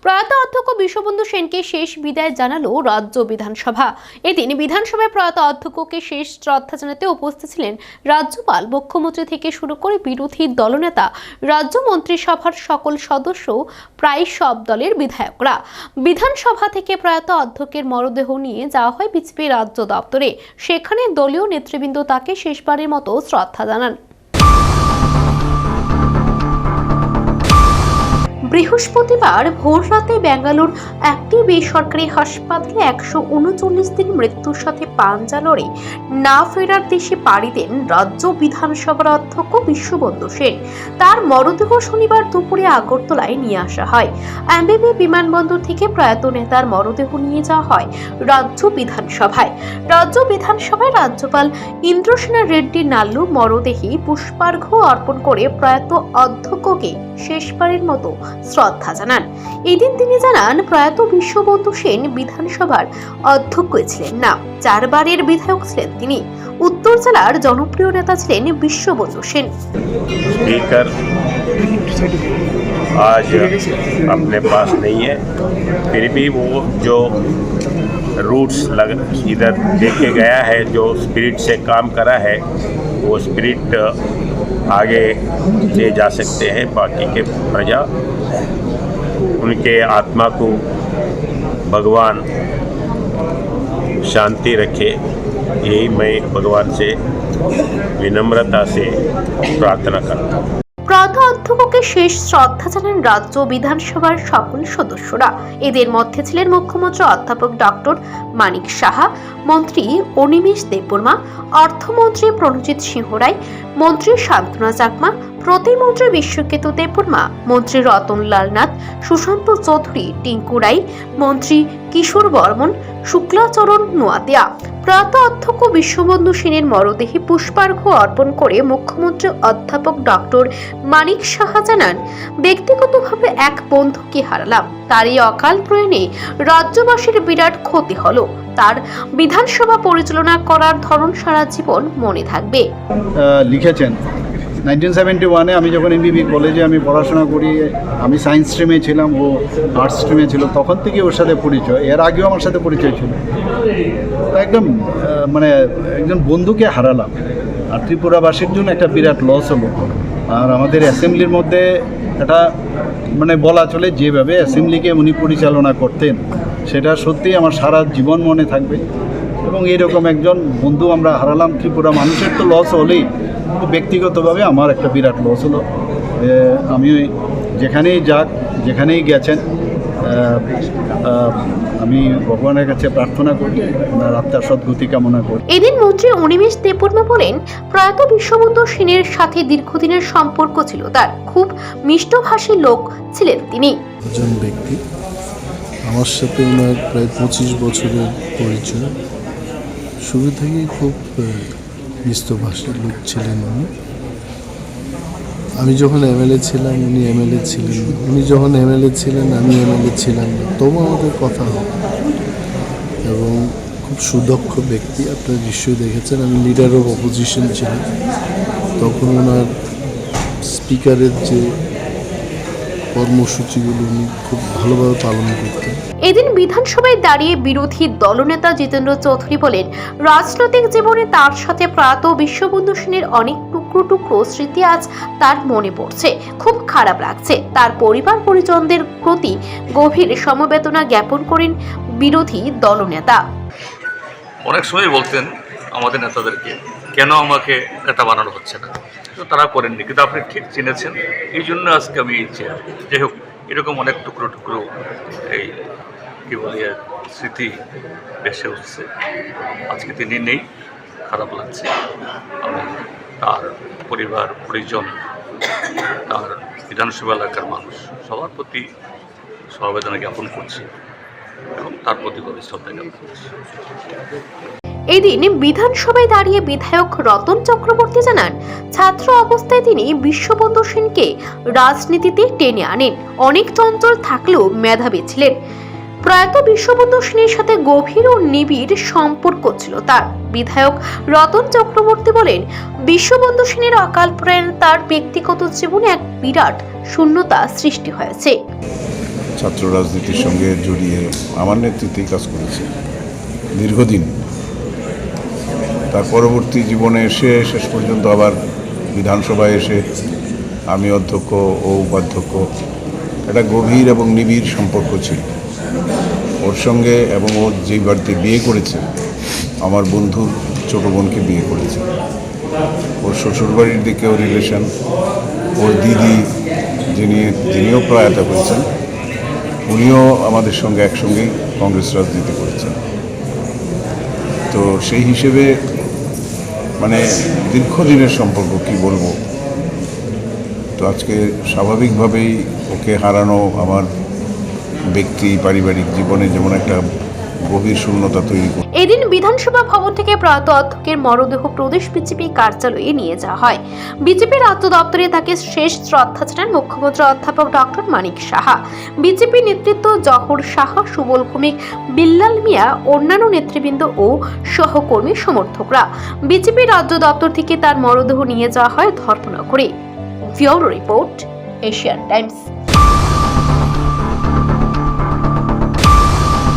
প্রয়াত অধ্যক্ষ বিশ্ববন্ধু সেনকে শেষ বিদায় জানালো রাজ্য বিধানসভা। এদিন বিধানসভায় প্রয়াত অধ্যক্ষকে শেষ শ্রদ্ধা জানাতে উপস্থিত ছিলেন রাজ্যপাল, মুখ্যমন্ত্রী থেকে শুরু করে বিরোধী দলনেতা, রাজ্য মন্ত্রিসভার সকল সদস্য, প্রায় সব দলের বিধায়করা। বিধানসভা থেকে প্রয়াত অধ্যক্ষের মরদেহ নিয়ে যাওয়া হয় বিজেপি রাজ্য দপ্তরে। সেখানে দলীয় নেতৃবৃন্দ তাকে শেষবারের মতো শ্রদ্ধা জানান। বৃহস্পতিবার ভোররাতে বেঙ্গালুর একটি বেসরকারি হাসপাতালে 139 দিন মৃত্যুর সাথে পাঞ্জা লড়ে না ফেরার দেশে পাড়ি দেন রাজ্য বিধানসভার অধ্যক্ষ বিশ্ববন্ধু সেন। তার মরদেহ শনিবার দুপুরে আগরতলায় নিয়ে আসা হয়। এমবিবি বিমানবন্দর থেকে প্রয়াত নেতার মরদেহ নিয়ে যাওয়া হয় রাজ্য বিধানসভায়। রাজ্যপাল ইন্দ্রসেনা রেড্ডি নাল্লু মরদেহে পুষ্পার্ঘ্য অর্পণ করে প্রয়াত অধ্যক্ষকে শেষবারের মতো শ্রদ্ধা জানান। এদিন তিনি জানান, প্রয়াত বিশ্ববন্ধু সেন বিধানসভার অধ্যক্ষ ছিলেন না, 4 বারের বিধায়ক ছিলেন তিনি। উত্তর জেলার জনপ্রিয় নেতা ছিলেন বিশ্ববন্ধু সেন। स्पीकर आज अपने पास नहीं है, फिर भी वो जो रूट्स इधर देके गया है, जो स्पिरिट से काम करा है, वो स्पिरिट आगे ले जा सकते हैं। बाकी के प्रजा, उनके आत्मा को भगवान शांति रखे, यही मैं भगवान से विनम्रता से प्रार्थना करता हूँ। প্রয়াত অধ্যক্ষকে শেষ শ্রদ্ধা জানান রাজ্য বিধানসভার সকল সদস্যরা। এদের মধ্যে ছিলেন মুখ্যমন্ত্রী অধ্যাপক ডক্টর মানিক সাহা, মন্ত্রী অনিমেষ দেববর্মা, অর্থমন্ত্রী প্রণজিৎ সিংহ রায়, মন্ত্রী শান্তনা চাকমা, প্রতিমন্ত্রী বিশ্বকেতু দেববর্মা, মন্ত্রী রতনলাল নাথ, সুশান্ত চৌধুরী, টিঙ্কু রায়, মন্ত্রী কিশোর বর্মন, শুক্লাচরণ নোয়াতিয়া। প্রয়াত অধ্যক্ষ বিশ্ববন্ধু সেনের মরদেহে পুষ্পার্ঘ্য অর্পণ করে মুখ্যমন্ত্রী অধ্যাপক ডক্টর মানিক সাহা জানান, ব্যক্তিগতভাবে এক বন্ধুকে হারালাম। তার এই অকাল প্রয়াণে রাজ্যবাসীর বিরাট ক্ষতি হলো। তার বিধানসভা পরিচালনা করার ধরন সারা জীবন মনে থাকবে। লিখেছেন 1971-এ আমি যখন এমবিবি কলেজে আমি পড়াশোনা করি, আমি সায়েন্স স্ট্রিমে ছিলাম, ও আর্টস স্ট্রিমে ছিল, তখন থেকে ওর সাথে পরিচয়। এর আগেও আমার সাথে পরিচয় ছিল। একদম মানে একজন বন্ধুকে হারালাম, আর ত্রিপুরাবাসীর জন্য একটা বিরাট লস হলো। আর আমাদের অ্যাসেম্বলির মধ্যে এটা মানে বলা চলে, যেভাবে অ্যাসেম্বলিকে উনি পরিচালনা করতেন, সেটা সত্যিই আমার সারা জীবন মনে থাকবে। এবং এইরকম একজন বন্ধু আমরা হারালাম। ত্রিপুরা মানুষের তো লস হলেই, ব্যক্তিগতভাবে আমার একটা বিরাট লস হলো। আমি যেখানেই যাক, যেখানেই গেছেন, আমি ভগবানের কাছে প্রার্থনা করি, ওনার আত্মার সদ্গতি কামনা করি। এদিন মন্ত্রী অনিমেষ দেববর্মা বলেন, প্রয়াত বিশ্ববন্ধু সেনের সাথে দীর্ঘদিনের সম্পর্ক ছিল তার। খুব মিষ্টভাষী লোক ছিলেন তিনি। একজন ব্যক্তি, আমার সাথে ওনার প্রায় 25 বছরের পরিচয়। শুরু থেকেই খুব মিষ্টভাষী লোক ছিলেন উনি। আমি যখন এমএলএ ছিলাম উনি এমএলএ ছিলেন, উনি যখন এমএলএ ছিলেন আমি এমএলএ ছিলাম না, তবু আমাদের কথা হয়। এবং খুব সুদক্ষ ব্যক্তি, আপনারা নিশ্চয়ই দেখেছেন। আমি লিডার অফ অপোজিশন ছিলাম, তখন ওনার স্পিকারের যে কর্মসূচিগুলো উনি খুব ভালোভাবে পালন করতেন। এদিন বিধানসভায় দাঁড়িয়ে বিরোধী দলনেতা জিতেন্দ্র চৌধুরী বলেন, রাজনৈতিক জীবনে তার সাথে প্রয়াত বিশ্ববন্ধু সেনের অনেক টুকরো টুকরো স্মৃতি আজ তার মনে পড়ছে। খুব খারাপ লাগছে। তার পরিবার পরিজনদের প্রতি গভীর সমবেদনা জ্ঞাপন করেন বিরোধী দলনেতা। অনেক সময় বলতেন আমাদের নেতাদেরকে, কেন আমাকে নেতা বানানো হচ্ছে না, তো তারা করেননি, কিন্তু আপনি ঠিক চিনেছেন, এই জন্য আজকে আমি যাই হোক এরকম অনেক টুকরো টুকরো এই কী বলি স্মৃতি ভেসে উঠছে। আজকে তিনি নেই, খারাপ লাগছে। আমি তার পরিবার পরিজন, তার বিধানসভা এলাকার মানুষ সবার প্রতি সমবেদনা জ্ঞাপন করছি এবং তার প্রতি গভীর শ্রদ্ধা জ্ঞাপন করছি। এদিন বিধানসভায় দাঁড়িয়ে বিধায়ক রতন চক্রবর্তী জানান, ছাত্র অবস্থায় তিনি বিশ্ববন্ধু সেনকে রাজনীতিতে টেনে আনেন। অনেক চঞ্চল থাকলেও মেধাবী ছিলেন। প্রয়াত বিশ্ববন্ধু সেনের সাথে গভীর ও নিবিড় সম্পর্ক ছিল তার। বিধায়ক রতন চক্রবর্তী বলেন, বিশ্ববন্ধু সেনের অকাল প্রয়াণে তার ব্যক্তিগত জীবনে এক বিরাট শূন্যতা সৃষ্টি হয়েছে। ছাত্র রাজনীতির সঙ্গে জড়িয়ে আমার নেতৃত্বেই কাজ করেছে দীর্ঘদিন। তার পরবর্তী জীবনে এসে শেষ পর্যন্ত আবার বিধানসভায় এসে আমি অধ্যক্ষ ও উপাধ্যক্ষ, একটা গভীর এবং নিবিড় সম্পর্ক ছিল ওর সঙ্গে। এবং ও যেই বাড়িতে বিয়ে করেছে, আমার বন্ধুর ছোটো বোনকে বিয়ে করেছে। ওর শ্বশুরবাড়ির দিকেও রিলেশন, ওর দিদি যিনিও প্রয়াত হয়েছেন, উনিও আমাদের সঙ্গে একসঙ্গেই কংগ্রেস রাজনীতি করেছেন। তো সেই হিসেবে মানে দীর্ঘদিনের সম্পর্ক কি বলবো। তো আজকে স্বাভাবিকভাবেই ওকে হারানো আমার ব্যক্তি পারিবারিক জীবনে যেমন একটা গভীর শূন্যতা তৈরি করে। এদিন বিধানসভা ভবন থেকে প্রয়াত অধ্যক্ষের মরদেহ প্রদেশ বিজেপি কার্যালয়ে নিয়ে যাওয়া হয়। বিজেপি রাজ্য দপ্তরে তাকে শেষ শ্রদ্ধা জানান মুখ্যমন্ত্রী অধ্যাপক ডক্টর মানিক সাহা, বিজেপি নেতৃত্ব জহর সাহা, সুবল ভৌমিক, বিল্লাল মিয়া, অন্যান্য নেতৃবৃন্দ ও সহকর্মী সমর্থকরা। বিজেপি রাজ্য দপ্তর থেকে তার মরদেহ নিয়ে যাওয়া হয় ধর্মনগরে। Bureau report, Asian Times.